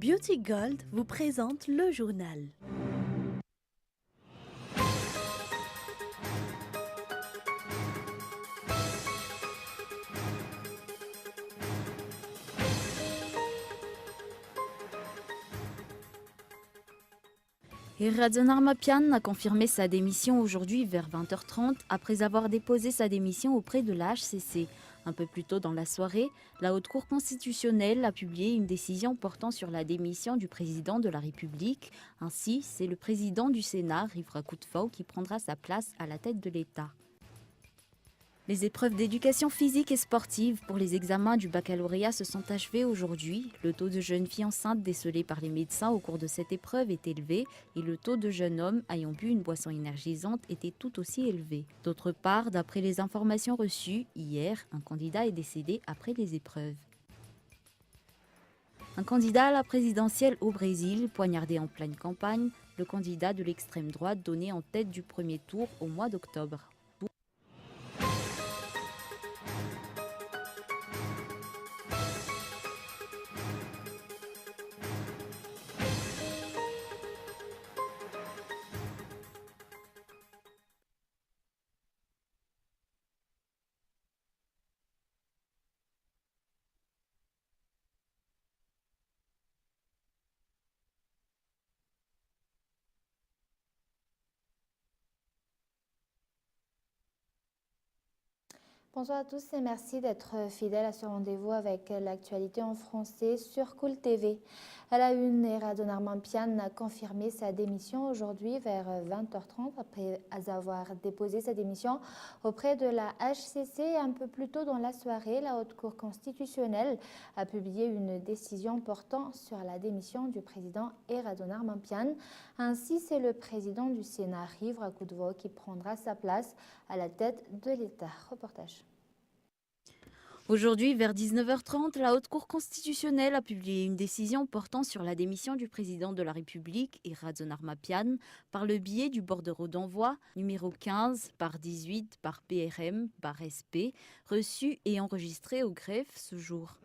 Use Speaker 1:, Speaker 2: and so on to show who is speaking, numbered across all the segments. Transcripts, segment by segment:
Speaker 1: Beauty Gold vous présente le journal.
Speaker 2: Radzonar Mapian a confirmé sa démission aujourd'hui vers 20h30 après avoir déposé sa démission auprès de la HCC. Un peu plus tôt dans la soirée, la Haute Cour constitutionnelle a publié une décision portant sur la démission du président de la République. Ainsi, c'est le président du Sénat, Rivra Koutfao, qui prendra sa place à la tête de l'État. Les épreuves d'éducation physique et sportive pour les examens du baccalauréat se sont achevées aujourd'hui. Le taux de jeunes filles enceintes décelé par les médecins au cours de cette épreuve est élevé et le taux de jeunes hommes ayant bu une boisson énergisante était tout aussi élevé. D'autre part, d'après les informations reçues, hier, un candidat est décédé après les épreuves. Un candidat à la présidentielle au Brésil, poignardé en pleine campagne, le candidat de l'extrême droite donné en tête du premier tour au mois d'octobre.
Speaker 3: Bonjour à tous et merci d'être fidèles à ce rendez-vous avec l'actualité en français sur Cool TV. À la une, Radzonar Mapian a confirmé sa démission aujourd'hui vers 20h30 après avoir déposé sa démission auprès de la HCC. Un peu plus tôt dans la soirée, la Haute Cour constitutionnelle a publié une décision portant sur la démission du président Radzonar Mapian. Ainsi, c'est le président du Sénat, Rivra Koutfao, qui prendra sa place à la tête de l'État. Reportage.
Speaker 2: Aujourd'hui, vers 19h30, la Haute Cour constitutionnelle a publié une décision portant sur la démission du président de la République, Radzonar Mapian, par le biais du bordereau d'envoi numéro 15 par 18 par PRM par SP, reçu et enregistré au greffe ce jour.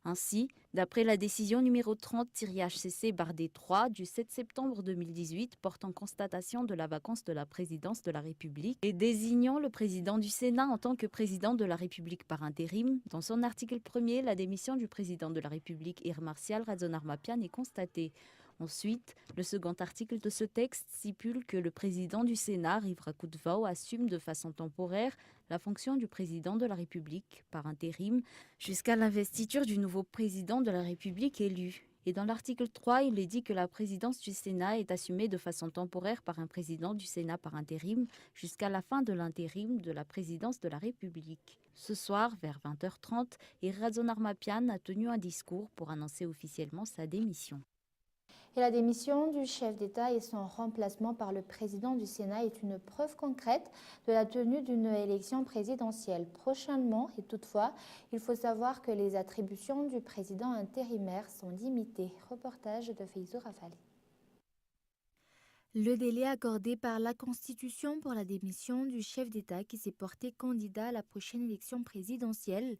Speaker 2: Ainsi, d'après la décision numéro 30-HCC-3 du 7 septembre 2018 portant constatation de la vacance de la présidence de la République et désignant le président du Sénat en tant que président de la République par intérim, dans son article 1er, la démission du président de la République, Air Martial Radzonar Mapian, est constatée. Ensuite, le second article de ce texte stipule que le président du Sénat, Rivra Koutfao, assume de façon temporaire la fonction du président de la République par intérim jusqu'à l'investiture du nouveau président de la République élu. Et dans l'article 3, il est dit que la présidence du Sénat est assumée de façon temporaire par un président du Sénat par intérim jusqu'à la fin de l'intérim de la présidence de la République. Ce soir, vers 20h30, Radzonar Mapian a tenu un discours pour annoncer officiellement sa démission.
Speaker 3: Et la démission du chef d'État et son remplacement par le président du Sénat est une preuve concrète de la tenue d'une élection présidentielle prochainement. Et toutefois, il faut savoir que les attributions du président intérimaire sont limitées. Reportage de Feizou Rafali.
Speaker 4: Le délai accordé par la Constitution pour la démission du chef d'État qui s'est porté candidat à la prochaine élection présidentielle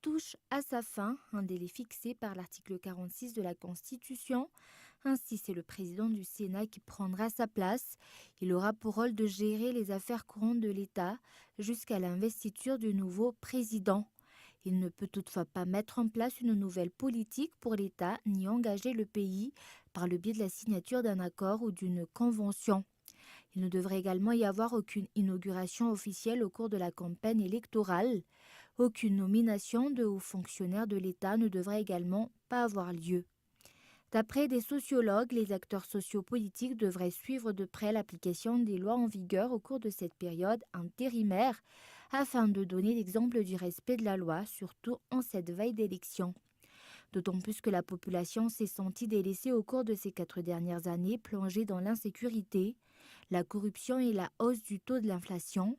Speaker 4: touche à sa fin, un délai fixé par l'article 46 de la Constitution. Ainsi, c'est le président du Sénat qui prendra sa place. Il aura pour rôle de gérer les affaires courantes de l'État jusqu'à l'investiture du nouveau président. Il ne peut toutefois pas mettre en place une nouvelle politique pour l'État ni engager le pays par le biais de la signature d'un accord ou d'une convention. Il ne devrait également y avoir aucune inauguration officielle au cours de la campagne électorale. Aucune nomination de hauts fonctionnaires de l'État ne devrait également pas avoir lieu. D'après des sociologues, les acteurs sociopolitiques devraient suivre de près l'application des lois en vigueur au cours de cette période intérimaire afin de donner l'exemple du respect de la loi, surtout en cette veille d'élection. D'autant plus que la population s'est sentie délaissée au cours de ces 4 dernières années, plongée dans l'insécurité, la corruption et la hausse du taux de l'inflation.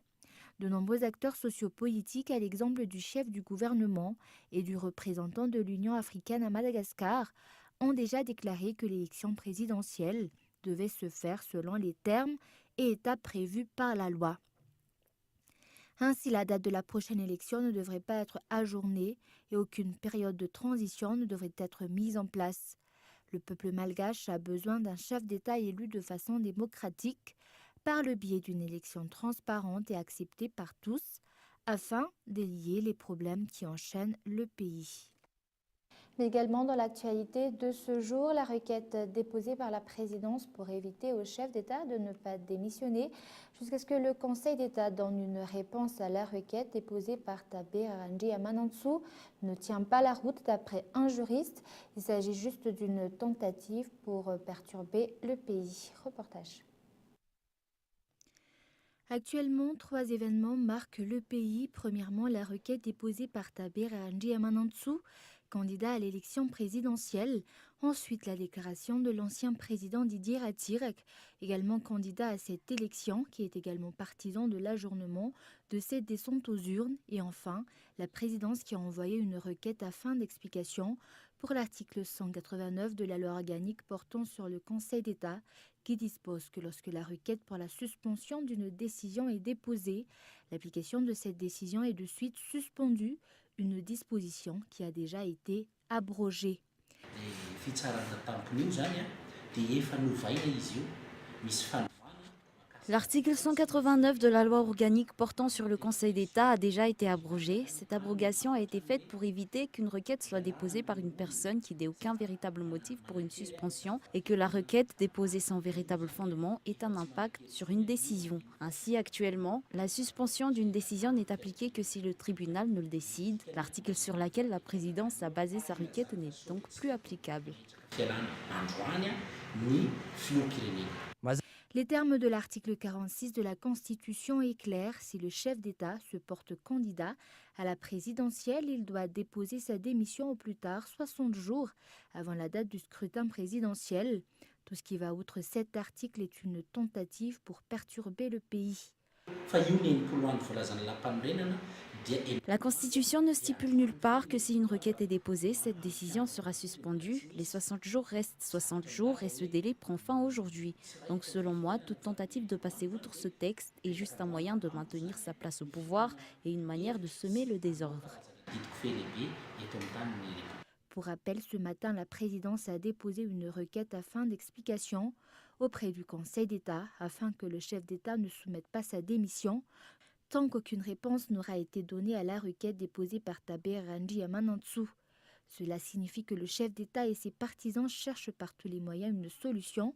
Speaker 4: De nombreux acteurs sociopolitiques, à l'exemple du chef du gouvernement et du représentant de l'Union africaine à Madagascar, ont déjà déclaré que l'élection présidentielle devait se faire selon les termes et étapes prévus par la loi. Ainsi, la date de la prochaine élection ne devrait pas être ajournée et aucune période de transition ne devrait être mise en place. Le peuple malgache a besoin d'un chef d'État élu de façon démocratique par le biais d'une élection transparente et acceptée par tous afin d'élier les problèmes qui enchaînent le pays.
Speaker 3: Mais également dans l'actualité de ce jour, la requête déposée par la présidence pour éviter au chef d'État de ne pas démissionner jusqu'à ce que le Conseil d'État donne une réponse à la requête déposée par Tabir Ranji Amanantsou ne tient pas la route d'après un juriste. Il s'agit juste d'une tentative pour perturber le pays. Reportage.
Speaker 4: Actuellement, 3 événements marquent le pays. Premièrement, la requête déposée par Tabir Ranji Amanantsou, candidat à l'élection présidentielle. Ensuite, la déclaration de l'ancien président Didier Ratsirek, également candidat à cette élection, qui est également partisan de l'ajournement de cette descente aux urnes. Et enfin, la présidence qui a envoyé une requête à fin d'explication pour l'article 189 de la loi organique portant sur le Conseil d'État, qui dispose que lorsque la requête pour la suspension d'une décision est déposée, l'application de cette décision est de suite suspendue, une disposition qui a déjà été abrogée.
Speaker 2: L'article 189 de la loi organique portant sur le Conseil d'État a déjà été abrogé. Cette abrogation a été faite pour éviter qu'une requête soit déposée par une personne qui n'ait aucun véritable motif pour une suspension et que la requête déposée sans véritable fondement ait un impact sur une décision. Ainsi, actuellement, la suspension d'une décision n'est appliquée que si le tribunal ne le décide. L'article sur lequel la présidence a basé sa requête n'est donc plus applicable.
Speaker 4: Les termes de l'article 46 de la Constitution est clair. Si le chef d'État se porte candidat à la présidentielle, il doit déposer sa démission au plus tard 60 jours avant la date du scrutin présidentiel. Tout ce qui va outre cet article est une tentative pour perturber le pays.
Speaker 2: La Constitution ne stipule nulle part que si une requête est déposée, cette décision sera suspendue. Les 60 jours restent 60 jours et ce délai prend fin aujourd'hui. Donc selon moi, toute tentative de passer outre ce texte est juste un moyen de maintenir sa place au pouvoir et une manière de semer le désordre.
Speaker 4: Pour rappel, ce matin, la présidence a déposé une requête à fin d'explication auprès du Conseil d'État afin que le chef d'État ne soumette pas sa démission tant qu'aucune réponse n'aura été donnée à la requête déposée par Tabir Ranji Amanantsou. Cela signifie que le chef d'État et ses partisans cherchent par tous les moyens une solution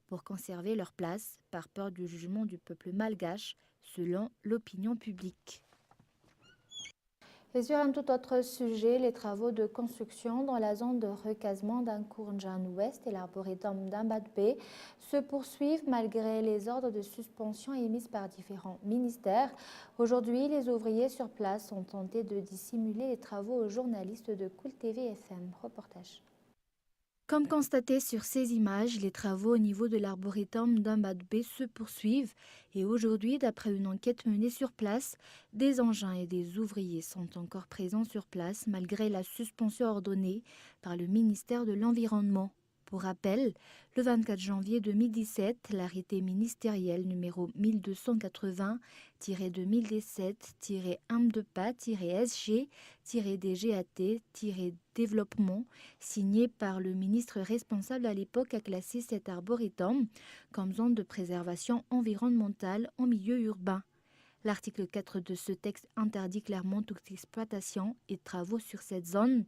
Speaker 4: pour conserver leur place par peur du jugement du peuple malgache, selon l'opinion publique.
Speaker 3: Et sur un tout autre sujet, les travaux de construction dans la zone de recasement d'Ankournjan Ouest et l'arboretum d'Ambadbe se poursuivent malgré les ordres de suspension émis par différents ministères. Aujourd'hui, les ouvriers sur place ont tenté de dissimuler les travaux aux journalistes de Cool TV FM. Reportage.
Speaker 4: Comme constaté sur ces images, les travaux au niveau de l'arboretum d'Ambadbe se poursuivent et aujourd'hui, d'après une enquête menée sur place, des engins et des ouvriers sont encore présents sur place malgré la suspension ordonnée par le ministère de l'Environnement. Pour rappel, le 24 janvier 2017, l'arrêté ministériel numéro 1280-2017-1-DGAT-DGAT-développement, signé par le ministre responsable à l'époque, a classé cet arboretum comme zone de préservation environnementale en milieu urbain. L'article 4 de ce texte interdit clairement toute exploitation et travaux sur cette zone.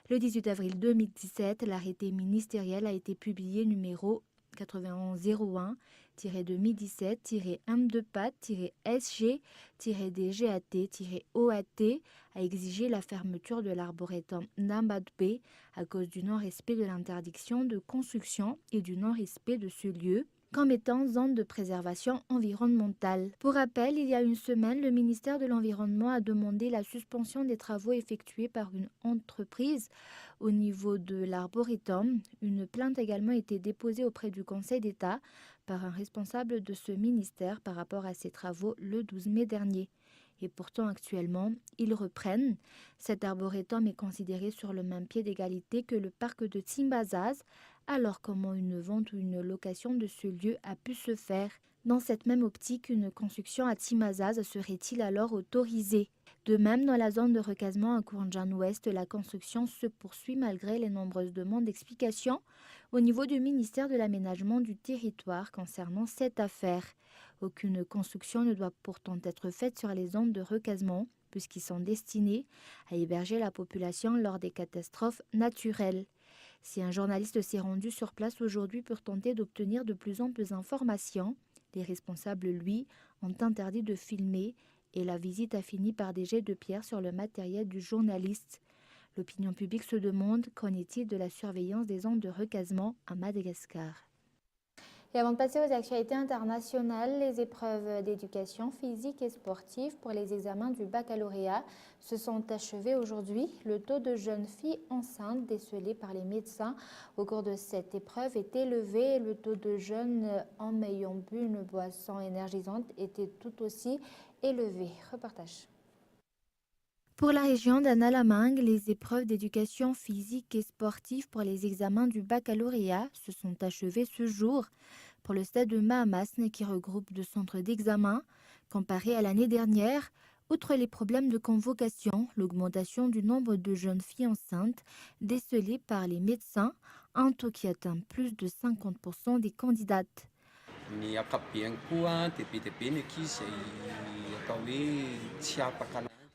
Speaker 4: Le 18 avril 2017, l'arrêté ministériel a été publié numéro 9101-2017-1-SG-DGAT-OAT a exigé la fermeture de l'arboretum d'Ambadbe à cause du non-respect de l'interdiction de construction et du non-respect de ce lieu comme étant zone de préservation environnementale. Pour rappel, il y a une semaine, le ministère de l'Environnement a demandé la suspension des travaux effectués par une entreprise au niveau de l'arboretum. Une plainte a également été déposée auprès du Conseil d'État par un responsable de ce ministère par rapport à ces travaux le 12 mai dernier. Et pourtant, actuellement, ils reprennent. Cet arboretum est considéré sur le même pied d'égalité que le parc de Tsimbazaz. Alors comment une vente ou une location de ce lieu a pu se faire? Dans cette même optique, une construction à Tsimbazaz serait-il alors autorisée? De même, dans la zone de recasement à Kourandjan-Ouest, la construction se poursuit malgré les nombreuses demandes d'explications au niveau du ministère de l'Aménagement du Territoire concernant cette affaire. Aucune construction ne doit pourtant être faite sur les zones de recasement, puisqu'ils sont destinés à héberger la population lors des catastrophes naturelles. Si un journaliste s'est rendu sur place aujourd'hui pour tenter d'obtenir de plus amples informations, les responsables, lui, ont interdit de filmer et la visite a fini par des jets de pierre sur le matériel du journaliste. L'opinion publique se demande qu'en est-il de la surveillance des zones de recasement à Madagascar.
Speaker 3: Et avant de passer aux actualités internationales, les épreuves d'éducation physique et sportive pour les examens du baccalauréat se sont achevées aujourd'hui. Le taux de jeunes filles enceintes décelé par les médecins au cours de cette épreuve est élevé et le taux de jeunes hommes ayant bu une boisson énergisante était tout aussi élevé. Reportage.
Speaker 4: Pour la région d'Analamang, les épreuves d'éducation physique et sportive pour les examens du baccalauréat se sont achevées ce jour. Pour le stade de Mahamasne, qui regroupe 2 centres d'examen, comparé à l'année dernière, outre les problèmes de convocation, l'augmentation du nombre de jeunes filles enceintes décelées par les médecins, un taux qui atteint plus de 50% des candidates.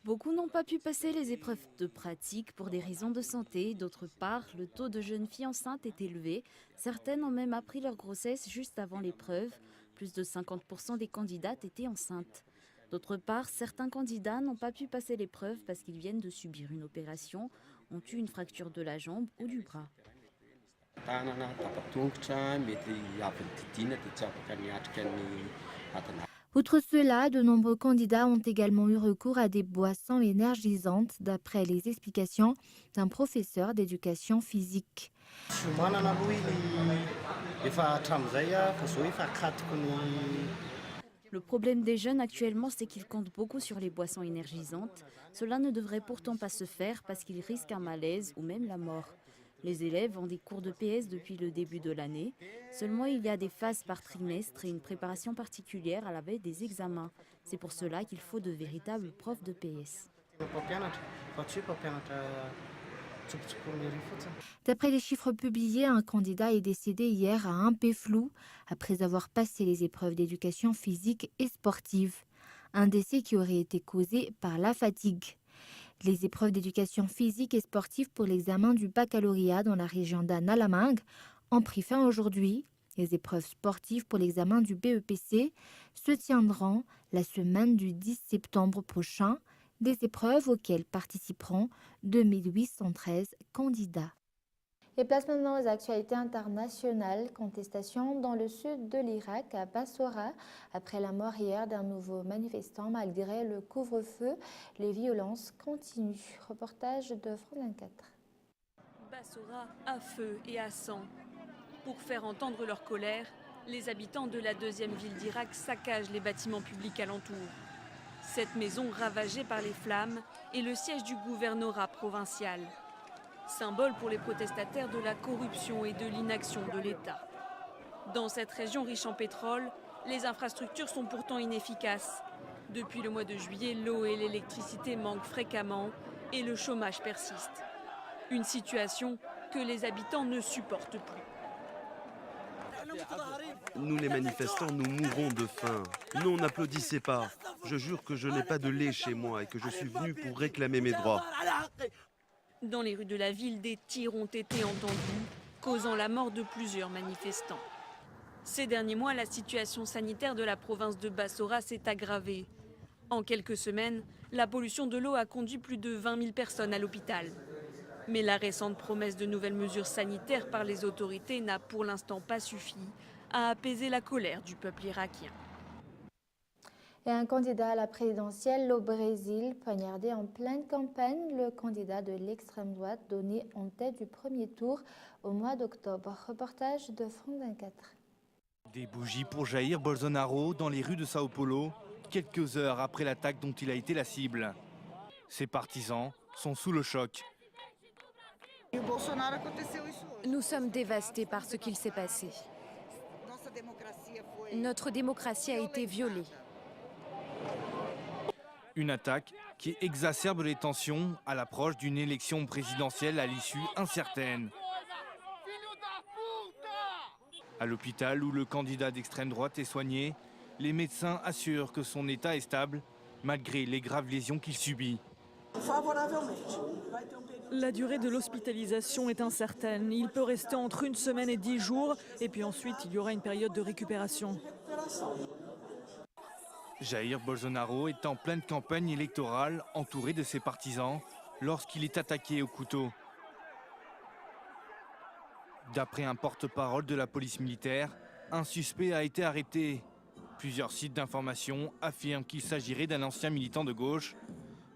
Speaker 2: Beaucoup n'ont pas pu passer les épreuves de pratique pour des raisons de santé. D'autre part, le taux de jeunes filles enceintes est élevé. Certaines ont même appris leur grossesse juste avant l'épreuve. Plus de 50% des candidates étaient enceintes. D'autre part, certains candidats n'ont pas pu passer l'épreuve parce qu'ils viennent de subir une opération, ont eu une fracture de la jambe ou du bras.
Speaker 4: Outre cela, de nombreux candidats ont également eu recours à des boissons énergisantes, d'après les explications d'un professeur d'éducation physique.
Speaker 2: Le problème des jeunes actuellement, c'est qu'ils comptent beaucoup sur les boissons énergisantes. Cela ne devrait pourtant pas se faire parce qu'ils risquent un malaise ou même la mort. Les élèves ont des cours de PS depuis le début de l'année. Seulement, il y a des phases par trimestre et une préparation particulière à la veille des examens. C'est pour cela qu'il faut de véritables profs de PS.
Speaker 4: D'après les chiffres publiés, un candidat est décédé hier à Ampeflou après avoir passé les épreuves d'éducation physique et sportive. Un décès qui aurait été causé par la fatigue. Les épreuves d'éducation physique et sportive pour l'examen du baccalauréat dans la région d'Analamang ont pris fin aujourd'hui. Les épreuves sportives pour l'examen du BEPC se tiendront la semaine du 10 septembre prochain, des épreuves auxquelles participeront 2813 candidats.
Speaker 3: Et place maintenant aux actualités internationales. Contestation dans le sud de l'Irak, à Bassora. Après la mort hier d'un nouveau manifestant, malgré le couvre-feu, les violences continuent. Reportage de France 24.
Speaker 5: Bassora à feu et à sang. Pour faire entendre leur colère, les habitants de la deuxième ville d'Irak saccagent les bâtiments publics alentours. Cette maison ravagée par les flammes est le siège du gouvernorat provincial. Symbole pour les protestataires de la corruption et de l'inaction de l'État. Dans cette région riche en pétrole, les infrastructures sont pourtant inefficaces. Depuis le mois de juillet, l'eau et l'électricité manquent fréquemment et le chômage persiste. Une situation que les habitants ne supportent plus.
Speaker 6: Nous les manifestants, nous mourons de faim. Non, n'applaudissez pas. Je jure que je n'ai pas de lait chez moi et que je suis venu pour réclamer mes droits.
Speaker 5: Dans les rues de la ville, des tirs ont été entendus, causant la mort de plusieurs manifestants. Ces derniers mois, la situation sanitaire de la province de Bassora s'est aggravée. En quelques semaines, la pollution de l'eau a conduit plus de 20 000 personnes à l'hôpital. Mais la récente promesse de nouvelles mesures sanitaires par les autorités n'a pour l'instant pas suffi à apaiser la colère du peuple irakien.
Speaker 3: Et un candidat à la présidentielle au Brésil, poignardé en pleine campagne, le candidat de l'extrême droite donné en tête du premier tour au mois d'octobre. Reportage de France 24.
Speaker 7: Des bougies pour Jair Bolsonaro dans les rues de Sao Paulo, quelques heures après l'attaque dont il a été la cible. Ses partisans sont sous le choc.
Speaker 8: Nous sommes dévastés par ce qu'il s'est passé. Notre démocratie a été violée.
Speaker 7: Une attaque qui exacerbe les tensions à l'approche d'une élection présidentielle à l'issue incertaine. À l'hôpital où le candidat d'extrême droite est soigné, les médecins assurent que son état est stable, malgré les graves lésions qu'il subit.
Speaker 9: La durée de l'hospitalisation est incertaine. Il peut rester entre 1 semaine et 10 jours, et puis ensuite il y aura une période de récupération.
Speaker 7: Jair Bolsonaro est en pleine campagne électorale, entouré de ses partisans, lorsqu'il est attaqué au couteau. D'après un porte-parole de la police militaire, un suspect a été arrêté. Plusieurs sites d'information affirment qu'il s'agirait d'un ancien militant de gauche.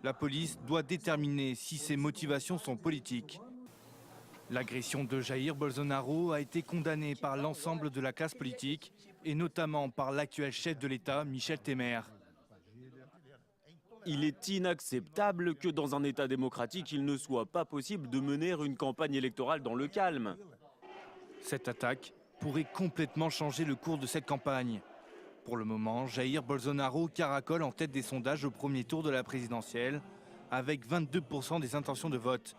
Speaker 7: La police doit déterminer si ses motivations sont politiques. L'agression de Jair Bolsonaro a été condamnée par l'ensemble de la classe politique et notamment par l'actuel chef de l'État, Michel Temer.
Speaker 10: Il est inacceptable que dans un État démocratique, il ne soit pas possible de mener une campagne électorale dans le calme.
Speaker 7: Cette attaque pourrait complètement changer le cours de cette campagne. Pour le moment, Jair Bolsonaro caracole en tête des sondages au premier tour de la présidentielle, avec 22% des intentions de vote.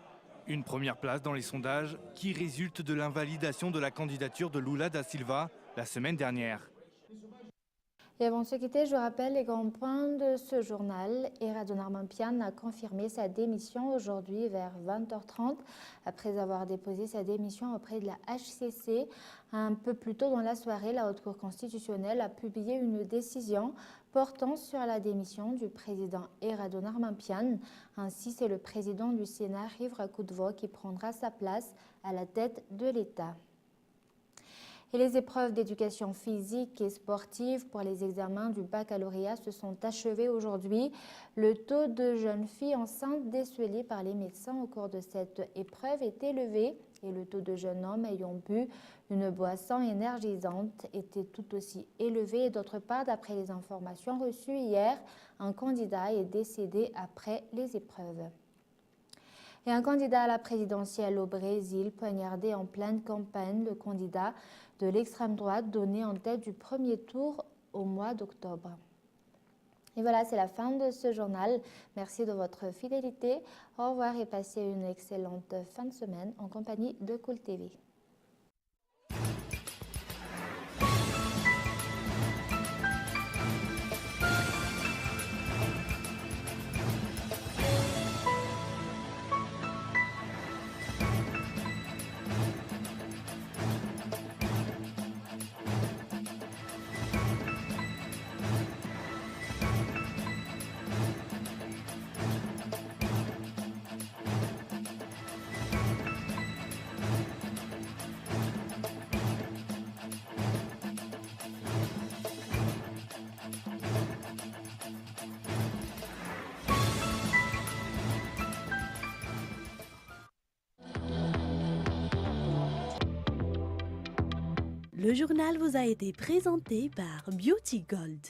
Speaker 7: Une première place dans les sondages qui résulte de l'invalidation de la candidature de Lula da Silva la semaine dernière.
Speaker 3: Et avant de se quitter, je vous rappelle les grands points de ce journal. Radonarman Pian a confirmé sa démission aujourd'hui vers 20h30 après avoir déposé sa démission auprès de la HCC. Un peu plus tôt dans la soirée, la Haute Cour constitutionnelle a publié une décision portant sur la démission du président Radonarman Pian. Ainsi, c'est le président du Sénat, Yves Rakoudvo, qui prendra sa place à la tête de l'État. Et les épreuves d'éducation physique et sportive pour les examens du baccalauréat se sont achevées aujourd'hui. Le taux de jeunes filles enceintes décelé par les médecins au cours de cette épreuve est élevé et le taux de jeunes hommes ayant bu une boisson énergisante était tout aussi élevé. Et d'autre part, d'après les informations reçues hier, un candidat est décédé après les épreuves. Et un candidat à la présidentielle au Brésil, poignardé en pleine campagne, le candidat de l'extrême droite donné en tête du premier tour au mois d'octobre. Et voilà, c'est la fin de ce journal. Merci de votre fidélité. Au revoir et passez une excellente fin de semaine en compagnie de Cool TV.
Speaker 1: Le journal vous a été présenté par Beauty Gold.